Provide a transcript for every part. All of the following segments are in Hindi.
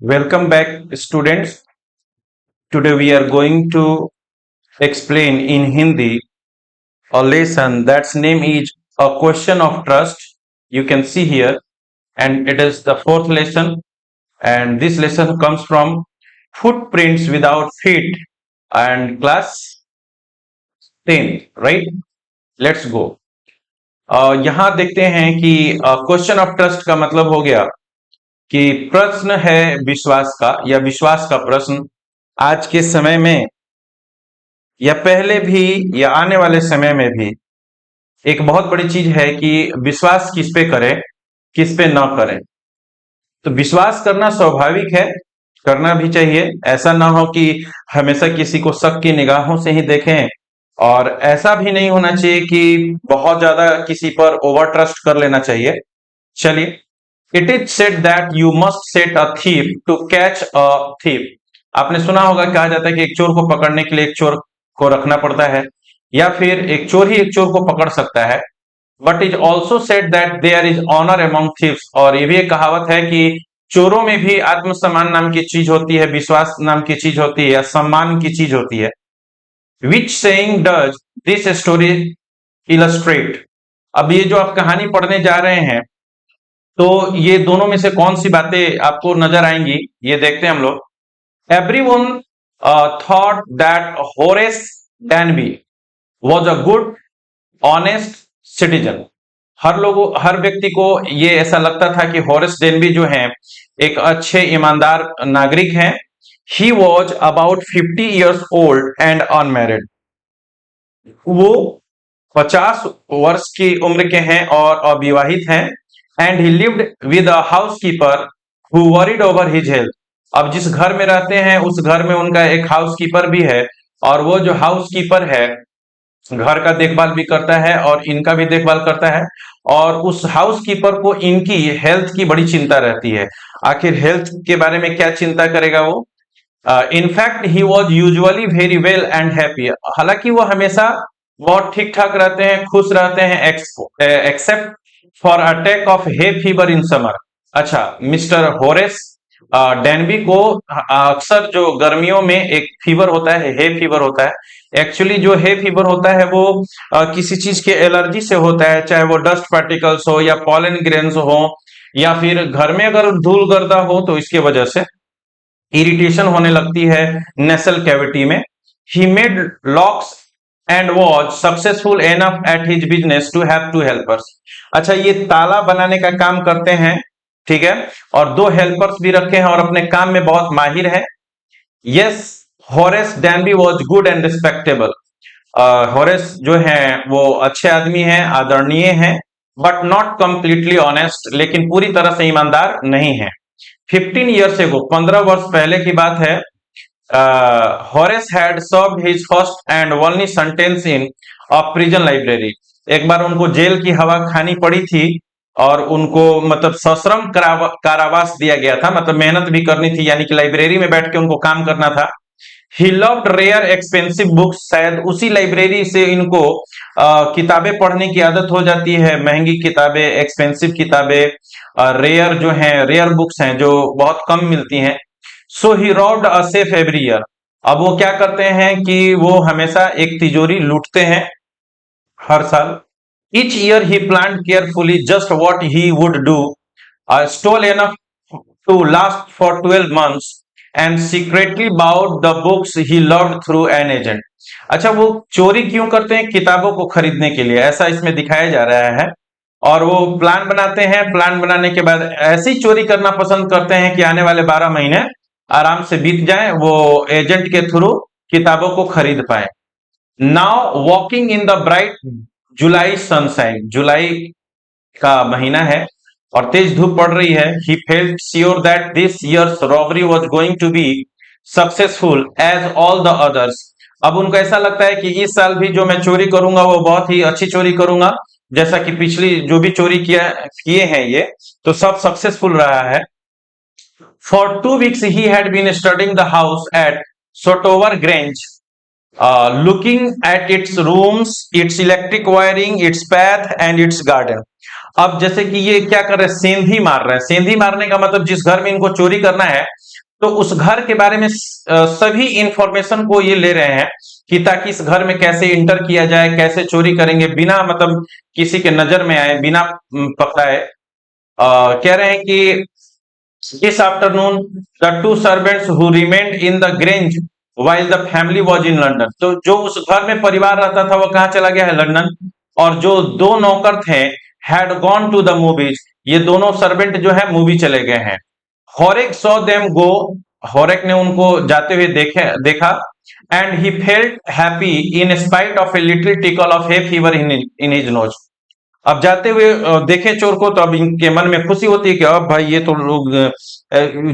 Welcome back, students. Today we are going to explain in Hindi a lesson that's name is a question of trust. You can see here, and it is the fourth lesson. And this lesson comes from Footprints Without Feet and class 10, right? Let's go. यहाँ देखते हैं कि क्वेश्चन ऑफ ट्रस्ट का मतलब हो गया कि प्रश्न है विश्वास का या विश्वास का प्रश्न आज के समय में या पहले भी या आने वाले समय में भी एक बहुत बड़ी चीज है कि विश्वास किस पे करें किस पे न करें। तो विश्वास करना स्वाभाविक है, करना भी चाहिए। ऐसा ना हो कि हमेशा किसी को शक की निगाहों से ही देखें, और ऐसा भी नहीं होना चाहिए कि बहुत ज्यादा किसी पर ओवर ट्रस्ट कर लेना चाहिए। चलिए, it is said that you must set a thief to catch a thief. आपने सुना होगा, कहा जाता है कि एक चोर को पकड़ने के लिए एक चोर को रखना पड़ता है, या फिर एक चोर ही एक चोर को पकड़ सकता है। But is also said that there is honour among thieves. और ये भी एक कहावत है कि चोरों में भी आत्मसम्मान नाम की चीज होती है, विश्वास नाम की चीज होती है, या सम्मान की चीज होती है। Which saying does this story illustrate. अब ये जो आप कहानी पढ़ने जा रहे हैं, तो ये दोनों में से कौन सी बातें आपको नजर आएंगी, ये देखते हैं हम लोग। Everyone thought that Horace Danby was a good, honest citizen. हर व्यक्ति को ये ऐसा लगता था कि होरेस डेनबी जो हैं एक अच्छे ईमानदार नागरिक हैं। He was about 50 years old and unmarried. वो 50 वर्ष की उम्र के हैं और अविवाहित हैं। And he lived with a housekeeper who worried over his health. अब जिस घर में रहते हैं उस घर में उनका एक हाउसकीपर भी है, और वो जो हाउसकीपर है घर का देखभाल भी करता है और इनका भी देखभाल करता है। और उस हाउसकीपर को इनकी हेल्थ की बड़ी चिंता रहती है। आखिर हेल्थ के बारे में क्या चिंता करेगा वो। In fact he was usually very well and happy. हालांकि वो हमेशा बहुत ठीक ठाक रहते हैं, खुश रहते हैं, except for attack of hay fever in summer. अच्छा, मिस्टर होरेस डेनबी को अक्सर जो गर्मियों में एक फीवर होता है, हे फीवर होता है। एक्चुअली जो हे फीवर होता है वो किसी चीज के एलर्जी से होता है, चाहे वो डस्ट पार्टिकल्स हो या पॉलन ग्रेन्स हो, या फिर घर में अगर धूल गर्दा हो तो इसके वजह से इरिटेशन होने लगती है नेसल कैविटी में। He made locks and was successful enough at his business to have two helpers. अच्छा, ये ताला बनाने का काम करते हैं, ठीक है, और 2 हेल्पर्स भी रखे हैं और अपने काम में बहुत माहिर है। Yes, Horace डैनबी was good and respectable. Horace जो है वो अच्छे आदमी हैं, आदरणीय हैं, बट नॉट कंप्लीटली ऑनेस्ट, लेकिन पूरी तरह से ईमानदार नहीं है। 15 ईयर्स एगो, 15 वर्ष पहले की बात है, Horace had served his first and only sentence in a prison library. एक बार उनको जेल की हवा खानी पड़ी थी और उनको मतलब सश्रम कारावास दिया गया था, मतलब मेहनत भी करनी थी, यानी कि लाइब्रेरी में बैठ के उनको काम करना था। He loved rare expensive books. शायद उसी लाइब्रेरी से इनको किताबें पढ़ने की आदत हो जाती है, महंगी किताबें, एक्सपेंसिव किताबें, रेयर जो हैं, रेयर बुक्स हैं जो बहुत कम मिलती हैं। So he robbed a safe every year. अब वो क्या करते हैं कि वो हमेशा एक तिजोरी लूटते हैं हर साल। Each year he planned carefully just what he would do, stole enough to last for 12 months, and secretly bought the books he loved through an agent. अच्छा, वो चोरी क्यों करते हैं? किताबों को खरीदने के लिए, ऐसा इसमें दिखाया जा रहा है। और वो प्लान बनाते हैं, प्लान बनाने के बाद ऐसी चोरी करना पसंद करते हैं कि आने वाले 12 महीने आराम से बीत जाएं, वो एजेंट के थ्रू किताबों को खरीद पाए। Now walking in the bright July sunshine, जुलाई का महीना है और तेज धूप पड़ रही है। He felt sure that this year's robbery was going to be successful as all the others. अब उनको ऐसा लगता है कि इस साल भी जो मैं चोरी करूंगा वो बहुत ही अच्छी चोरी करूंगा, जैसा कि पिछली जो भी चोरी किए हैं ये तो सब सक्सेसफुल रहा है। For 2 weeks he had been studying the house at Sotover Grange, looking at its rooms, its electric wiring, its path and its garden. अब जैसे कि ये क्या कर रहे हैं, सेंधी मार रहे हैं। सेंधी मारने का मतलब जिस घर में इनको चोरी करना है तो उस घर के बारे में सभी इंफॉर्मेशन को ये ले रहे हैं कि ताकि इस घर में कैसे इंटर किया जाए, कैसे चोरी करेंगे बिना मतलब किसी के नजर में आए, बिना पकड़ाए। कह रहे हैं कि this afternoon the two servants who remained in the grange while the family was in London. तो जो उस घर में परिवार रहता था वो कहाँ चला गया है? लंदन। और जो दो नौकर थे had gone to the movies, ये दोनों सर्वेंट जो है मूवी चले गए हैं। हॉरेक सॉ देम गो, हॉरेक ने उनको जाते हुए देखा। And he felt happy in spite of a little tackle of hay fever in his nose. अब जाते हुए देखे चोर को तो अब इनके मन में खुशी होती है कि अब भाई ये तो लोग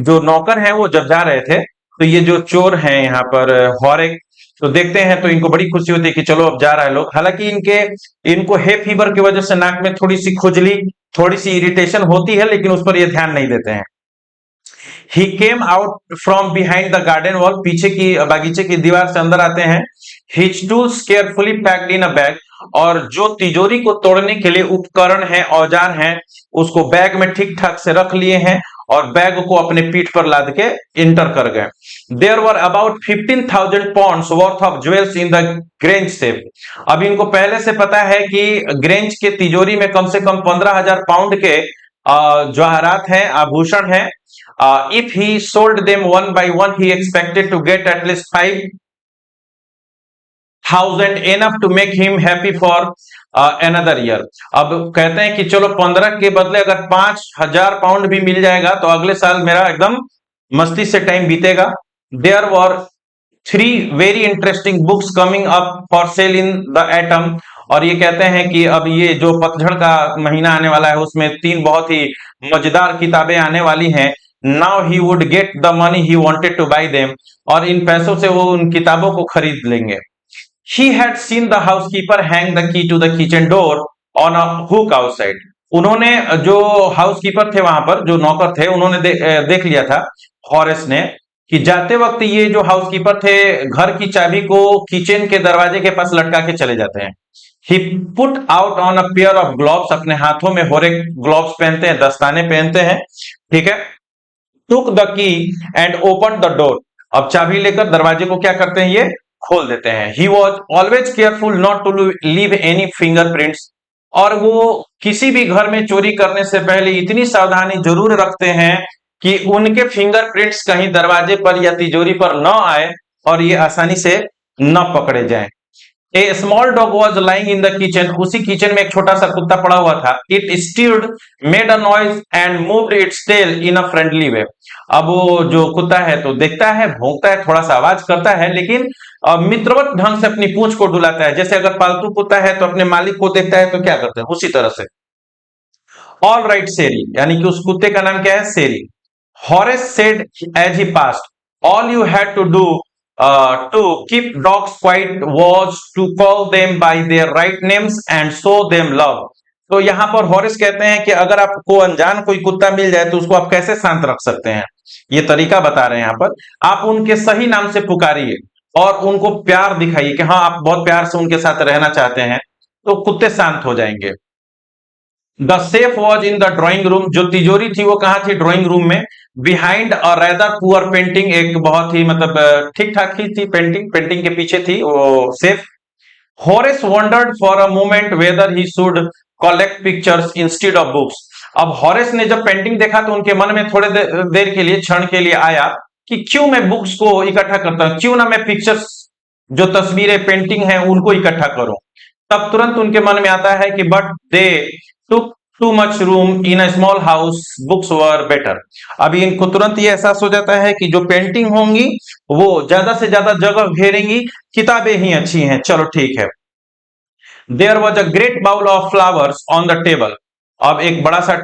जो नौकर हैं वो जब जा रहे थे तो ये जो चोर हैं यहाँ पर हॉरेक, तो देखते हैं तो इनको बड़ी खुशी होती है कि चलो अब जा रहा है लोग। हालांकि इनको हे फीवर की वजह से नाक में थोड़ी सी खुजली, थोड़ी सी इरिटेशन होती है, लेकिन उस पर ये ध्यान नहीं देते हैं। He came out from behind the garden wall, पीछे की बागीचे की दीवार से अंदर आते हैं। His tools carefully packed in a bag, और जो तिजोरी को तोड़ने के लिए उपकरण हैं, औजार हैं, उसको बैग में ठीक ठाक से रख लिए हैं और बैग को अपने पीठ पर लाद के इंटर कर गए। There were about 15,000 pounds worth of jewels in the Grange safe. अब इनको पहले से पता है कि ग्रेंज के तिजोरी में कम से कम 15,000 पाउंड के जवाहरात हैं, आभूषण हैं। If he sold them one by one, he expected to get at least 5,000, enough to make him happy for another year. अब कहते हैं कि चलो 15 के बदले अगर 5,000 पाउंड भी मिल जाएगा तो अगले साल मेरा एकदम मस्ती से time बीतेगा। There were 3 very interesting books coming up for sale in the Atom, और ये कहते हैं कि अब ये जो पतझड़ का महीना आने वाला है उसमें 3 बहुत ही मजेदार किताबें आने वाली हैं। Now he would get the money he wanted to buy them, और इन पैसों से वो उन किताबों को खरीद लेंगे। He had seen the housekeeper hang the key to the kitchen door on a hook outside. उन्होंने जो हाउसकीपर थे वहां पर, जो नौकर थे, उन्होंने देख लिया था हॉरेस ने कि जाते वक्त ये जो हाउसकीपर थे घर की चाबी को किचन के दरवाजे के पास लटका के चले जाते हैं। He put out on a pair of gloves, अपने हाथों में हॉरेक ग्लोव्स पहनते हैं, दस्ताने पहनते हैं, ठीक है। Took the key and open the door, अब चाबी लेकर दरवाजे को क्या करते हैं, ये खोल देते हैं। He was always careful not to leave any fingerprints, और वो किसी भी घर में चोरी करने से पहले इतनी सावधानी जरूर रखते हैं कि उनके फिंगरप्रिंट्स कहीं दरवाजे पर या तिजोरी पर न आए और ये आसानी से न पकड़े जाएं। A small dog was lying in the kitchen, उसी किचन में एक छोटा सा कुत्ता पड़ा हुआ था। It stirred, made a noise and moved its tail in a friendly way. अब वो जो कुत्ता है तो देखता है, भौंकता है, थोड़ा सा आवाज करता है, लेकिन मित्रवत ढंग से अपनी पूंछ को डुलाता है। जैसे अगर पालतू कुत्ता है तो अपने मालिक को देखता है तो क्या करता है, उसी तरह से। ऑल राइट सेरी, यानी कि उस कुत्ते का नाम क्या है, सेरी। Horace said as he passed, all you had to do to keep dogs quiet was to call them by their right names and show them love। तो यहां पर हॉरेस कहते हैं कि अगर आपको अनजान कोई कुत्ता मिल जाए तो उसको आप कैसे शांत रख सकते हैं, ये तरीका बता रहे हैं यहाँ पर। आप उनके सही नाम से पुकारिए और उनको प्यार दिखाइए कि हाँ आप बहुत प्यार से उनके साथ रहना चाहते हैं, तो कुत्ते शांत हो जाएंगे। The safe was in the drawing room, जो तिजोरी थी वो कहाँ थी, ड्रॉइंग रूम में। Behind a rather poor painting, एक बहुत ही मतलब ठीक ठाक ही थी पेंटिंग, पेंटिंग के पीछे थी वो safe. Horace wondered for a moment whether he should collect pictures instead of books. अब हॉरेस ने जब पेंटिंग देखा तो उनके मन में थोड़े देर के लिए, क्षण के लिए आया कि क्यों मैं बुक्स को इकट्ठा करता हूं, क्यों ना मैं पिक्चर्स, जो तस्वीरें पेंटिंग हैं उनको इकट्ठा करूं। तब तुरंत उनके मन में आता है कि but they took too much room in a small house, books were better। अभी इनको तुरंत ये एहसास हो जाता है कि जो पेंटिंग होंगी वो ज्यादा से ज्यादा जगह घेरेंगी, किताबें ही अच्छी हैं, चलो ठीक है। There was a great bowl of flowers on the table। अब एक बड़ा सा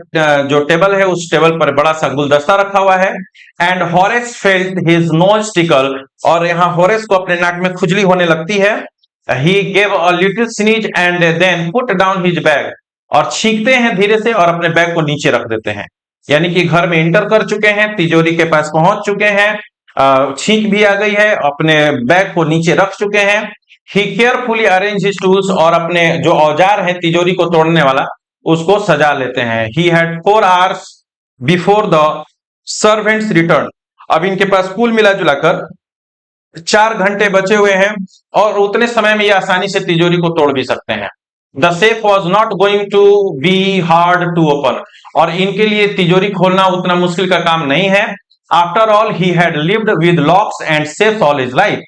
जो टेबल है उस टेबल पर बड़ा सा गुलदस्ता रखा हुआ है। And Horace felt his nose tackle, और यहाँ हॉरेस को अपने नाक में खुजली होने लगती है। He gave a little sneeze and then put down his bag, और छींकते हैं धीरे से और अपने बैग को नीचे रख देते हैं। यानी कि घर में इंटर कर चुके हैं, तिजोरी के पास पहुंच चुके हैं, छींक भी आ गई है, अपने बैग को नीचे रख चुके हैं। ही केयरफुली अरेंज हिज टूल्स, और अपने जो औजार है तिजोरी को तोड़ने वाला उसको सजा लेते हैं। He had 4 hours before the servants return. अब इनके पास कुल मिला जुलाकर 4 घंटे बचे हुए हैं और उतने समय में ये आसानी से तिजोरी को तोड़ भी सकते हैं। The safe was not going to be hard to open, और इनके लिए तिजोरी खोलना उतना मुश्किल का काम नहीं है। After all he had lived with locks and safe all his life,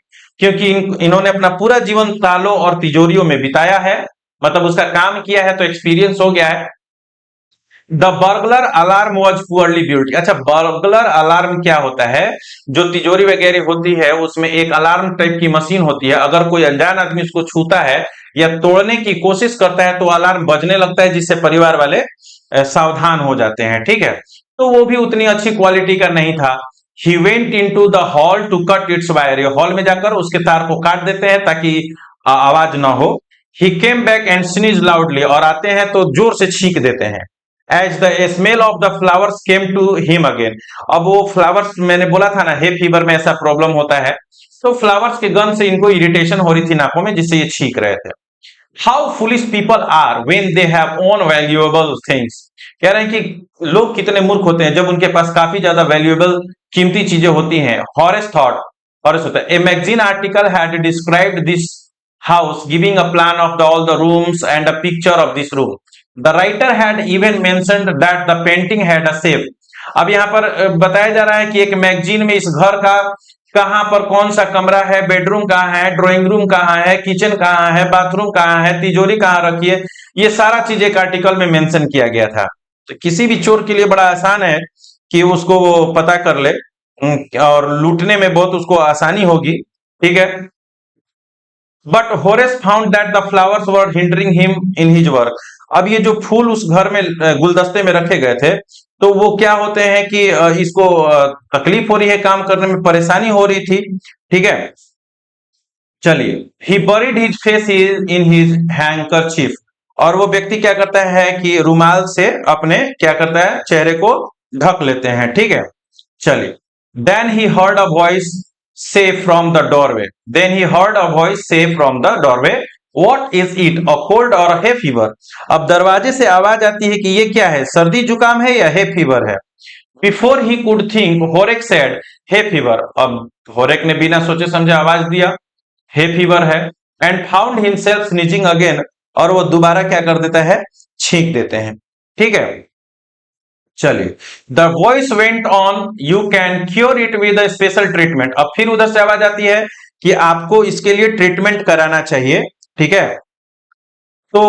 क्योंकि इन्होंने अपना पूरा जीवन तालों और तिजोरियों में बिताया है, मतलब उसका काम किया है तो एक्सपीरियंस हो गया है। The burglar alarm was poorly built. अच्छा, बर्गलर अलार्म क्या होता है? जो तिजोरी वगैरह होती है उसमें एक अलार्म टाइप की मशीन होती है, अगर कोई अनजान आदमी उसको छूता है या तोड़ने की कोशिश करता है तो अलार्म बजने लगता है, जिससे परिवार वाले सावधान हो जाते हैं। ठीक है, तो वो भी उतनी अच्छी क्वालिटी का नहीं था। He went in to the hall to cut its wire, hall में जाकर उसके तार को काट देते हैं ताकि आवाज ना हो। He came back and sneeze loudly, और आते हैं तो जोर से छींक देते हैं। As the smell of the flowers came to him again, अब वो फ्लावर्स, मैंने बोला था ना हे फीवर में ऐसा प्रॉब्लम होता है, तो फ्लावर्स के गंध से इनको इरिटेशन हो रही थी नाकों में, जिससे ये छींक रहे थे। How foolish people are when they have own valuable things, कह रहे हैं कि लोग कितने मूर्ख होते हैं जब उनके पास काफी ज्यादा वैल्यूएबल कीमती चीजें होती हैं। हॉरेस थॉट, हॉरेस होता है, a magazine article had described this house, giving a plan of all the rooms and a picture of this room. The writer had even mentioned that the painting had a shape. अब यहाँ पर बताया जा रहा है कि एक मैगजीन में इस घर का कहाँ पर कौन सा कमरा है, बेडरूम कहाँ है, ड्राइंग रूम कहाँ है, किचन कहाँ है, बाथरूम कहाँ है, तिजोरी कहाँ रखी है, ये सारा चीज एक आर्टिकल में मेंशन किया गया था। तो किसी भी चोर के लिए बड़ा आसान है कि उसको वो पता कर ले, और लूटने में बहुत उसको आसानी होगी। ठीक है, but Horace found that the flowers were hindering him in his work. अब ये जो फूल उस घर में गुलदस्ते में रखे गए थे, तो वो क्या होते हैं कि इसको तकलीफ हो रही है, काम करने में परेशानी हो रही थी। ठीक है, चलिए, he buried his face in his handkerchief, और वो व्यक्ति क्या करता है कि रुमाल से अपने क्या करता है, चेहरे को ढक लेते हैं। ठीक है, चलिए, then he heard a voice say from the doorway, then he heard a voice say from the doorway, what is it, a cold or a hay fever? अब दरवाजे से आवाज आती है कि ये क्या है, सर्दी जुकाम है या hay fever है। Before he could think, Horek said hay fever, अब होरेक ने बिना सोचे समझे आवाज दिया hay fever है, and found himself sneezing again, और वो दोबारा क्या कर देता है, छींक देते हैं। ठीक है, चलिए, the voice went on, you can cure it with a special treatment. अब फिर उधर से आवाज आती है कि आपको इसके लिए ट्रीटमेंट कराना चाहिए। ठीक है, तो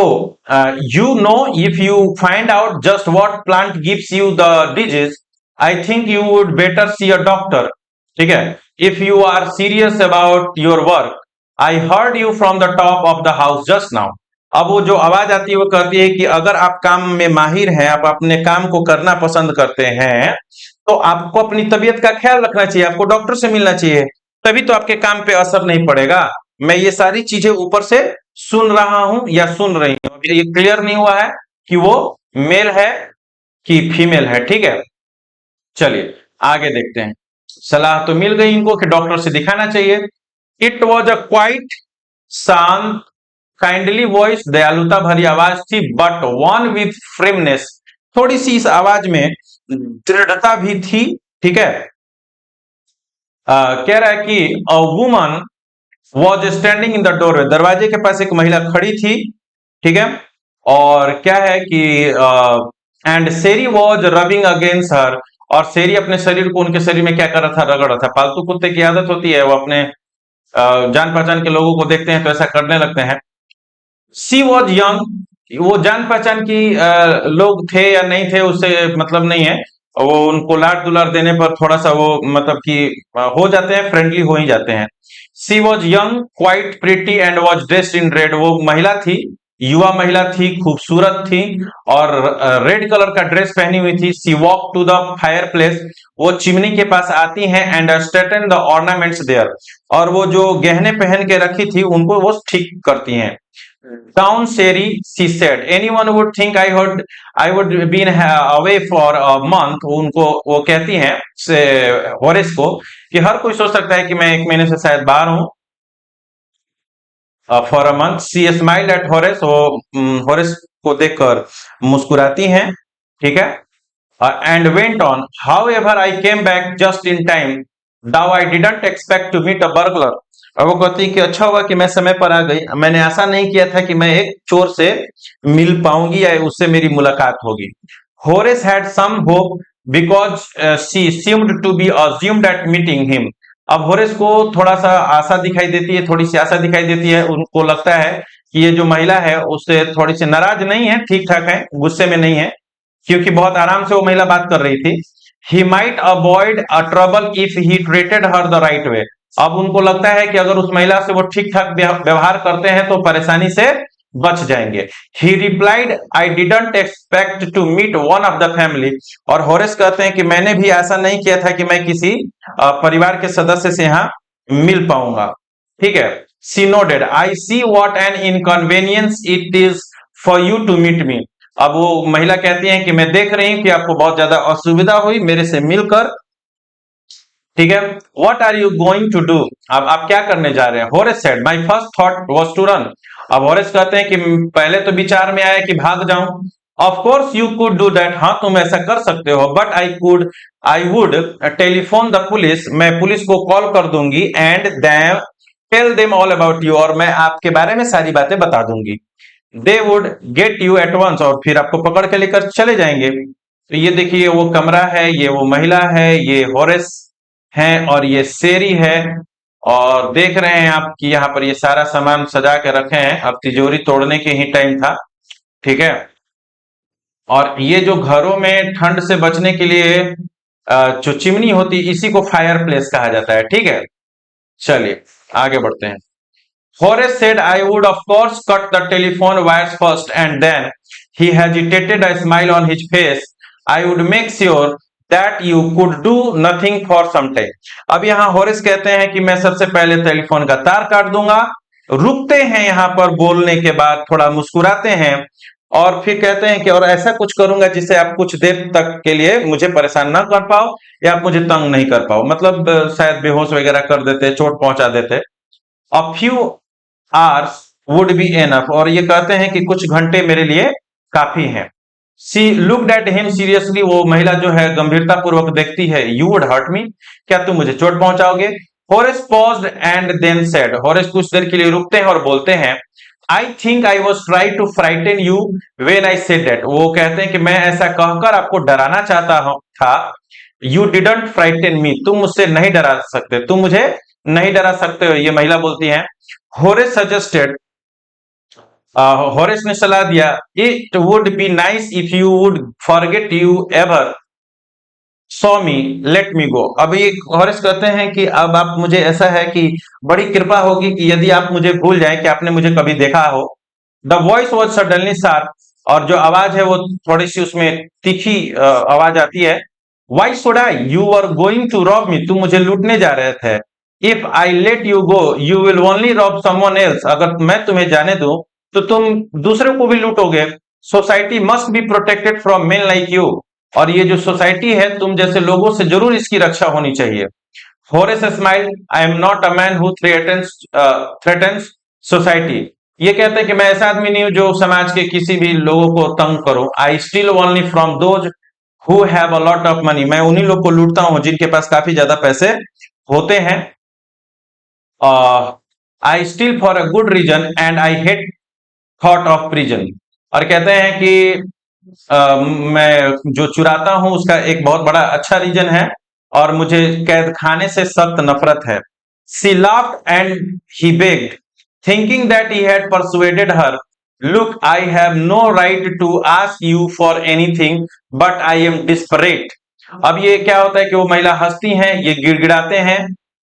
you know if you find out just what plant gives you the disease, I think you would better see a doctor. ठीक है, if you are serious about your work, I heard you from the top of the house just now. अब वो जो आवाज आती है वो कहती है कि अगर आप काम में माहिर हैं, आप अपने काम को करना पसंद करते हैं, तो आपको अपनी तबीयत का ख्याल रखना चाहिए, आपको डॉक्टर से मिलना चाहिए, तभी तो आपके काम पे असर नहीं पड़ेगा। मैं ये सारी चीजें ऊपर से सुन रहा हूं या सुन रही हूं, ये क्लियर नहीं हुआ है कि वो मेल है कि फीमेल है। ठीक है, चलिए आगे देखते हैं। सलाह तो मिल गई इनको कि डॉक्टर से दिखाना चाहिए। इट वॉज अ क्वाइट शांत काइंडली वॉइस, दयालुता भरी आवाज थी, बट वन विथ फ्रेमनेस, थोड़ी सी इस आवाज में दृढ़ता भी थी। ठीक है, कह रहा है कि a woman was standing in the doorway, दरवाजे के पास एक महिला खड़ी थी। ठीक है, और क्या है कि and Sheri was rubbing against her, और शेरी अपने शरीर को उनके शरीर में क्या कर रहा था, रगड़ रहा था। पालतू कुत्ते की आदत होती है, वो अपने जान पहचान के लोगों को देखते हैं तो ऐसा करने लगते हैं। सी वॉज यंग, वो जान पहचान की लोग थे या नहीं थे उससे मतलब नहीं है, वो उनको लाड दुलार देने पर थोड़ा सा वो मतलब कि हो जाते हैं, फ्रेंडली हो ही जाते हैं। She was young quite pretty and was dressed in red, वो महिला थी, युवा महिला थी, खूबसूरत थी, और रेड कलर का ड्रेस पहनी हुई थी। She walk to the fireplace, वो चिमनी के पास आती हैं, and straighten the ornaments there, और वो जो गहने पहन के रखी थी उनको वो ठीक करती हैं। Down Sherry, she said, anyone would think I would been away for a month. उनको वो कहती हैं से होरेस को कि हर कोई सोच सकता है कि मैं 1 महीने से शायद बाहर हूं। For a month, she smiled at Horace, वो होरेस को देखकर मुस्कुराती हैं। ठीक है, and went on. However, I came back just in time. Now I didn't expect to meet a burglar. अब वो कहती कि अच्छा हुआ कि मैं समय पर आ गई, मैंने ऐसा नहीं किया था कि मैं एक चोर से मिल पाऊंगी या उससे मेरी मुलाकात होगी. Horace had some hope because she seemed to be assumed at meeting him. अब होरेस को थोड़ा सा आशा दिखाई देती है, थोड़ी सी आशा दिखाई देती है. उनको लगता है कि ये जो महिला है उससे थोड़ी सी नाराज नहीं है, ठीक ठाक है, गुस्से में नहीं है, क्योंकि बहुत आराम से वो महिला बात कर रही थी. He might avoid a trouble if he treated her the right way. अब उनको लगता है कि अगर उस महिला से वो ठीक ठाक व्यवहार करते हैं तो परेशानी से बच जाएंगे. He replied, I didn't expect to meet one of the family. और होरेस कहते हैं कि मैंने भी ऐसा नहीं किया था कि मैं किसी परिवार के सदस्य से यहाँ मिल पाऊंगा. ठीक है. She nodded, I see what an inconvenience it is for you to meet me. अब वो महिला कहती है कि मैं देख रही हूं कि आपको बहुत ज्यादा असुविधा हुई मेरे से मिलकर. ठीक है. What are you going to do. अब आप क्या करने जा रहे हैं. Horace said, my first thought was to run. अब होरेस कहते हैं कि पहले तो विचार में आया कि भाग जाऊं. Of course you could do that. हाँ, तुम ऐसा कर सकते हो. But I would telephone the police. मैं पुलिस को कॉल कर दूंगी. And then tell them all about you. और मैं आपके बारे में सारी बातें बता दूंगी. They would get you at once. और फिर आपको पकड़ के लेकर चले जाएंगे. तो ये देखिए वो कमरा है, ये वो महिला है, ये होरेस है और ये शेरी है. और देख रहे हैं आप कि यहाँ पर ये सारा सामान सजा के रखे हैं. अब तिजोरी तोड़ने के ही टाइम था. ठीक है. और ये जो घरों में ठंड से बचने के लिए जो चिमनी होती है इसी को फायर प्लेस कहा जाता है. ठीक है. चलिए आगे बढ़ते हैं. Horace said, I would of course cut the telephone wires first, and then he hesitated, a smile on his face. I would make sure that you could do nothing for some time. अब यहाँ होरेस कहते हैं कि मैं सबसे पहले टेलीफोन का तार काट दूंगा. रुकते हैं यहाँ पर बोलने के बाद, थोड़ा मुस्कुराते हैं और फिर कहते हैं कि और ऐसा कुछ करूंगा जिससे आप कुछ देर तक के लिए मुझे परेशान ना कर पाओ या आप मुझे तंग नहीं कर पाओ. मतलब शायद बेहोश वगैरह कर देते, चोट पहुंचा देते. A few hours would be enough. और ये कहते हैं कि कुछ घंटे मेरे लिए काफी हैं. She looked at him seriously. वो महिला जो है गंभीरता पूर्वक देखती है. You would hurt me. क्या तुम मुझे चोट पहुंचाओगे. Horace paused and then said. Horace कुछ देर के लिए रुकते हैं और बोलते हैं, I think I was trying to frighten you when I said that. वो कहते हैं कि मैं ऐसा कहकर आपको डराना चाहता था. You didn't frighten me. तुम मुझसे नहीं डरा सकते, तुम मुझे नहीं डरा सकते हो. ये महिला बोलती है. होरेस सजेस्टेड, होरेस ने सलाह दिया, it would be nice if you would forget you ever saw me let me go. अब ये होरेस कहते हैं कि अब आप मुझे, ऐसा है कि बड़ी कृपा होगी कि यदि आप मुझे भूल जाएं कि आपने मुझे कभी देखा हो. The voice was suddenly sharp. और जो आवाज है वो थोड़ी सी उसमें तीखी आवाज आती है. Why should I. You are going to rob me. तुम मुझे लूटने जा रहे थे. If I let you go you will only rob someone else. अगर मैं तुम्हें जाने दूं तो तुम दूसरे को भी लूटोगे. Society must be protected from men like you. और ये जो सोसाइटी है तुम जैसे लोगों से जरूर इसकी रक्षा होनी चाहिए. Horace smile, I am not a man who threatens society. ये कहते हैं कि मैं ऐसा आदमी नहीं हूं जो समाज के किसी भी लोगों को तंग करूं. I steal only from those who have a lot of money. मैं उन्हीं लोग को लूटता हूं जिनके पास काफी ज्यादा पैसे होते हैं. I steal for a good reason and I hate thought of prison. और कहते हैं कि मैं जो चुराता हूं उसका एक बहुत बड़ा अच्छा रीजन है और मुझे कैद खाने से सख्त नफरत है. सी laughed and he begged, thinking that he had persuaded her. Look, I have no right to ask you for anything, but I am desperate. अब ये क्या होता है कि वो महिला हंसती हैं, ये गिड़गिड़ाते हैं,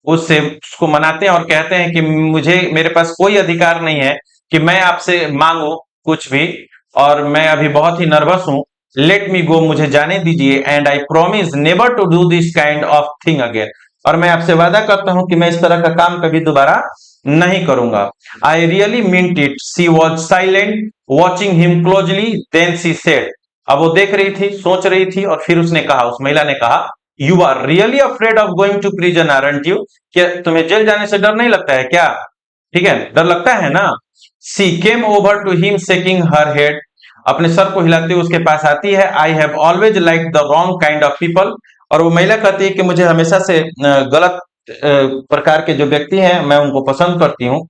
उसको मनाते हैं और कहते हैं कि मुझे, मेरे पास कोई अधिकार नहीं है कि मैं आपसे मांगू कुछ भी और मैं अभी बहुत ही नर्वस हूं. लेट मी गो. मुझे जाने दीजिए. And I promise never to do this kind of thing again. और मैं आपसे वादा करता हूं कि मैं इस तरह का काम कभी दोबारा नहीं करूंगा. I really meant it. She was silent watching him closely. Then she said. अब वो देख रही थी, सोच रही थी और फिर उसने कहा, उस महिला ने कहा, you are really afraid of going to prison aren't you. क्या तुम्हें जेल जाने से डर नहीं लगता है क्या. ठीक है, डर लगता है ना. She came over to him shaking her head. अपने सर को हिलाते हुए उसके पास आती है। I have always like the wrong kind of people. और वो महिला कहती है कि मुझे हमेशा से गलत प्रकार के जो व्यक्ति हैं मैं उनको पसंद करती हूँ।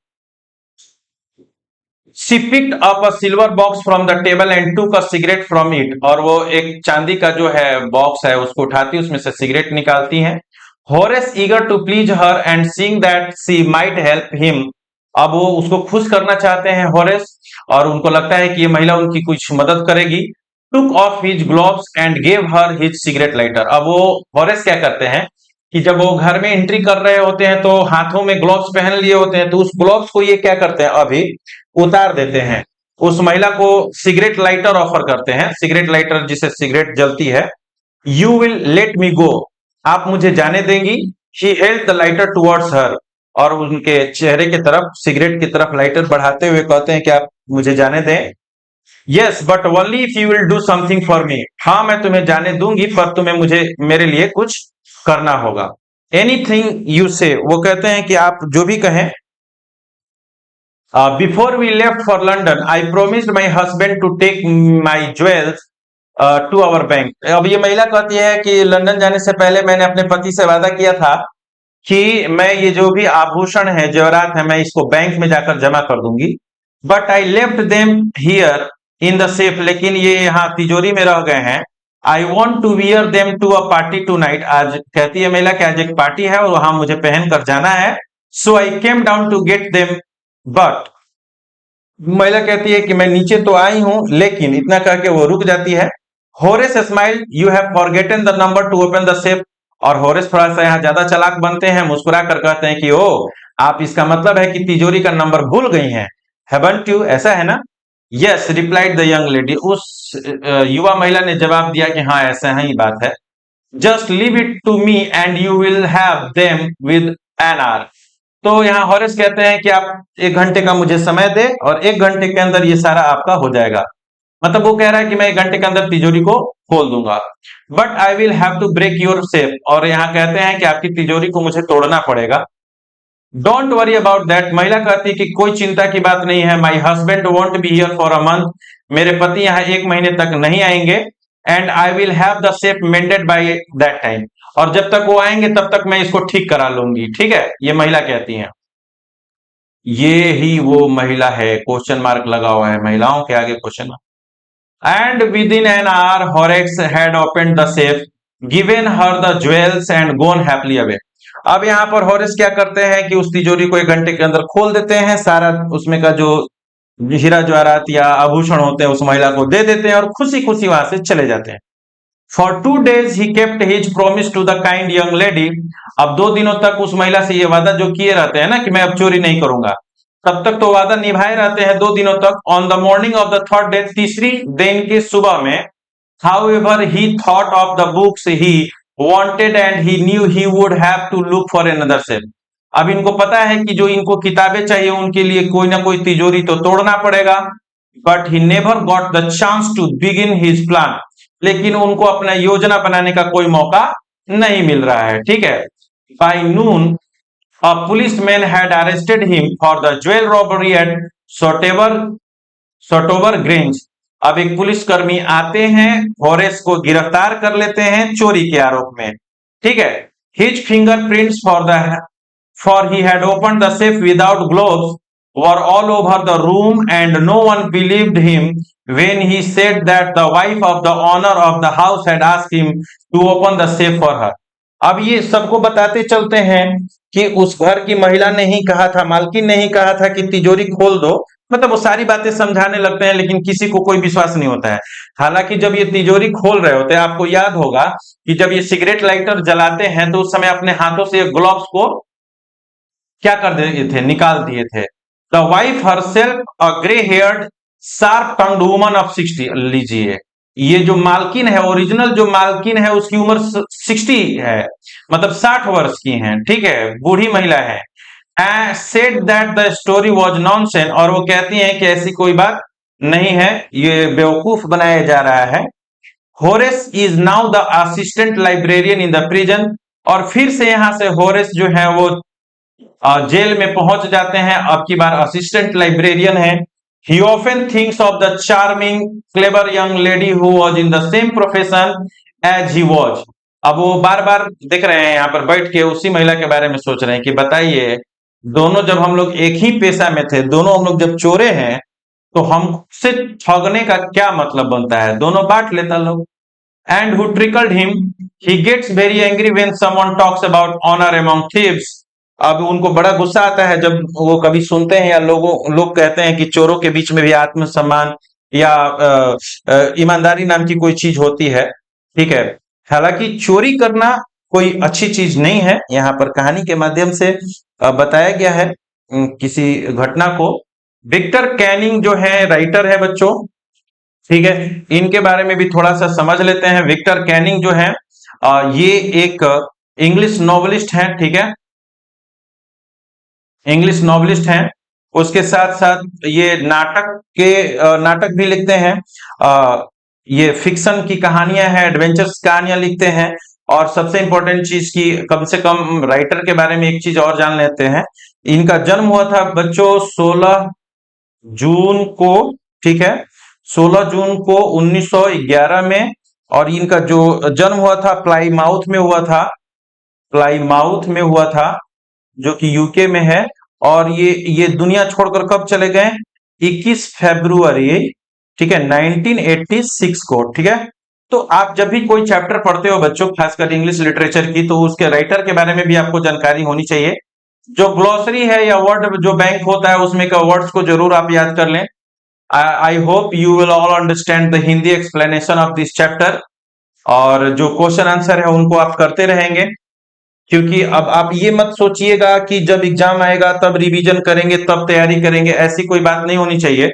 She picked up a silver box from the table and took a cigarette from it। और वो एक चांदी का जो है बॉक्स है उसको उठाती है, उसमें से सिगरेट निकालती हैं। Horace eager to please her and seeing that she might help him। अब वो उसको खुश करना चाहते हैं होरेस, और उनको लगता है कि ये महिला उनकी कुछ मदद करेगी। Took off his gloves and gave her his cigarette lighter। अब वो होरेस क्या करते हैं कि जब वो घर में एंट्री कर रहे होते हैं तो हाथों में ग्लोव्स पहन लिए होते हैं, तो उस ग्लोव्स को ये क्या करते हैं अभी उतार देते हैं। उस महिला को सिगरेट लाइटर ऑफर करते हैं, सिगरेट लाइटर जिसे सिगरेट जलती है। यू विल लेट मी गो। आप मुझे जाने देंगी। He held the lighter towards हर। और उनके चेहरे की तरफ सिगरेट की तरफ लाइटर बढ़ाते हुए कहते हैं कि आप मुझे जाने दें। Yes but only if you will do something for me. हाँ मैं तुम्हें जाने दूंगी पर तुम्हें मुझे मेरे लिए कुछ करना होगा। एनीथिंग यू से। वो कहते हैं कि आप जो भी कहें। Before we left for London I promised my husband to take my jewels to our bank. अब ये महिला कहती है कि लंदन जाने से पहले मैंने अपने पति से वादा किया था कि मैं ये जो भी आभूषण है जेवरात है मैं इसको बैंक में जाकर जमा कर दूंगी। But I left them here in the safe. लेकिन ये यहाँ तिजोरी में रह गए हैं। I want to wear them to a party tonight. आज कहती है महिला कि आज एक पार्टी है और वहां मुझे पहन कर जाना है। So I came down to get them but. महिला कहती है कि मैं नीचे तो आई हूं, लेकिन इतना कह के वो रुक जाती है। Horace smile you have forgotten the number two open the safe. और होरेस थोड़ा सा यहाँ ज्यादा चालाक बनते हैं, मुस्कुरा कर कहते हैं कि ओ आप इसका मतलब है कि तिजोरी का नंबर भूल गई हैं। हैवंट यू, ऐसा है ना। Yes replied the young lady. उस युवा महिला ने जवाब दिया कि हाँ ऐसा ही बात है। Just leave it to me and you will have them with an hour. तो यहाँ हॉरेस कहते हैं कि आप 1 घंटे का मुझे समय दे और 1 घंटे के अंदर ये सारा आपका हो जाएगा। मतलब वो कह रहा है कि मैं 1 घंटे के अंदर तिजोरी को खोल दूंगा। But I will have to break your safe. और यहाँ कहते हैं कि आपकी तिजोरी को मुझे तोड़ना पड़ेगा। Don't worry about that. महिला कहती है कि कोई चिंता की बात नहीं है। My husband want be here for a month. मेरे पति यहाँ 1 महीने तक नहीं आएंगे। And I will have the shape मेंडेड by that time. और जब तक वो आएंगे तब तक मैं इसको ठीक करा लूंगी। ठीक है, ये महिला कहती है। ये ही वो महिला है, क्वेश्चन मार्क लगा हुआ है महिलाओं के आगे question. And within an hour Horace had open the safe, given her the jewels and gone happily away. अब यहाँ पर हॉरेस क्या करते हैं कि उस तिजोरी को 1 घंटे के अंदर खोल देते हैं, सारा उसमें का जो हीरा जवाहरात या आभूषण होते हैं उस महिला को दे देते हैं और खुशी खुशी वहां से चले जाते हैं। For 2 days he kept his promise to the kind young lady. अब 2 दिनों तक उस महिला से ये वादा जो किए रहते हैं ना कि मैं अब चोरी नहीं करूंगा, तब तक तो वादा निभाए रहते हैं 2 दिनों तक। On the morning of the third day, तीसरी दिन की सुबह में, however he thought of the books he wanted and he knew he would have to look for another safe. अब इनको पता है कि जो इनको किताबें चाहिए उनके लिए कोई ना कोई तिजोरी तो तोड़ना पड़ेगा। But he never got the chance to begin his plan. लेकिन उनको अपना योजना बनाने का कोई मौका नहीं मिल रहा है। ठीक है। By noon a policeman had arrested him for the jewel robbery at Sotover Grange. अब एक पुलिसकर्मी आते हैं, हॉरेस को गिरफ्तार कर लेते हैं चोरी के आरोप में। ठीक है। His fingerprints for he had opened the safe without gloves were all over the room and no one believed him when he said that the wife of the owner of the house had asked him to open the safe for her। अब ये सबको बताते चलते हैं कि उस घर की महिला ने ही कहा था, मालकिन ने ही कहा था कि तिजोरी खोल दो। मतलब वो सारी बातें समझाने लगते हैं लेकिन किसी को कोई विश्वास नहीं होता है। हालांकि जब ये तिजोरी खोल रहे होते हैं, आपको याद होगा कि जब ये सिगरेट लाइटर जलाते हैं तो उस समय अपने हाथों से ग्लोव्स को क्या कर दिए थे, निकाल दिए थे। The wife herself a grey haired sharp tongued woman of 60। लीजिए, ये जो मालकिन है, ओरिजिनल जो मालकिन है उसकी उम्र 60 है, मतलब 60 वर्ष की है। ठीक है, बूढ़ी महिला है। Said that the story was nonsense. और वो कहती हैं कि ऐसी कोई बात नहीं है, ये बेवकूफ बनाया जा रहा है। Horace is now the assistant librarian in the prison. और फिर से यहां से होरेस जो है वो जेल में पहुंच जाते हैं। अब की बार असिस्टेंट लाइब्रेरियन है। He often thinks of the charming, clever young lady who was in the same profession as he was. अब वो बार बार देख रहे हैं यहाँ पर बैठ के उसी महिला के बारे में सोच रहे हैं कि बताइए, दोनों जब हम लोग एक ही पेशा में थे, दोनों हम लोग जब चोरे हैं, तो हमसे ठगने का क्या मतलब बनता है? दोनों बांट लेता लोग। And who trickled him? He gets very angry when someone talks about honor among thieves. अब उनको बड़ा गुस्सा आता है जब वो कभी सुनते हैं या लोग कहते हैं कि चोरों के बीच में भी आत्मसम्मान या ईमानदारी नाम की कोई चीज होती है। ठीक है, हालांकि चोरी करना कोई अच्छी चीज नहीं है। यहाँ पर कहानी के माध्यम से बताया गया है किसी घटना को। विक्टर कैनिंग जो है राइटर है बच्चों, ठीक है, इनके बारे में भी थोड़ा सा समझ लेते हैं। विक्टर कैनिंग जो है ये एक इंग्लिश नॉवलिस्ट हैं, ठीक है, इंग्लिश नॉवलिस्ट हैं। उसके साथ साथ ये नाटक भी लिखते हैं। ये फिक्शन की कहानियां हैं, एडवेंचर्स कहानियां लिखते हैं। और सबसे इंपॉर्टेंट चीज की कम से कम राइटर के बारे में एक चीज और जान लेते हैं। इनका जन्म हुआ था बच्चों 16 जून को, ठीक है, 16 जून को 1911 में। और इनका जो जन्म हुआ था प्लाईमाउथ में हुआ था, प्लाईमाउथ में हुआ था जो कि यूके में है। और ये दुनिया छोड़कर कब चले गए? 21 फरवरी, ठीक है, 1986 को, ठीक है। तो आप जब भी कोई चैप्टर पढ़ते हो बच्चों, खासकर इंग्लिश लिटरेचर की, तो उसके राइटर के बारे में भी आपको जानकारी होनी चाहिए। जो ग्लॉसरी है या वर्ड जो बैंक होता है उसमें का वर्ड्स को जरूर आप याद कर लें। I hope you will all understand the Hindi explanation of this chapter। और जो क्वेश्चन आंसर है उनको आप करते रहेंगे, क्योंकि अब आप ये मत सोचिएगा कि जब एग्जाम आएगा तब रिवीजन करेंगे, तब तैयारी करेंगे, ऐसी कोई बात नहीं होनी चाहिए।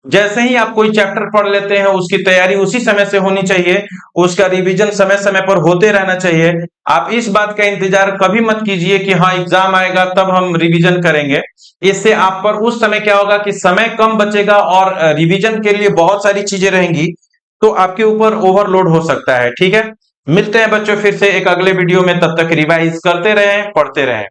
जैसे ही आप कोई चैप्टर पढ़ लेते हैं उसकी तैयारी उसी समय से होनी चाहिए, उसका रिवीजन समय समय पर होते रहना चाहिए। आप इस बात का इंतजार कभी मत कीजिए कि हाँ एग्जाम आएगा तब हम रिवीजन करेंगे। इससे आप पर उस समय क्या होगा कि समय कम बचेगा और रिवीजन के लिए बहुत सारी चीजें रहेंगी, तो आपके ऊपर ओवरलोड हो सकता है। ठीक है, मिलते हैं बच्चों फिर से एक अगले वीडियो में, तब तक रिवाइज करते रहें, पढ़ते रहें।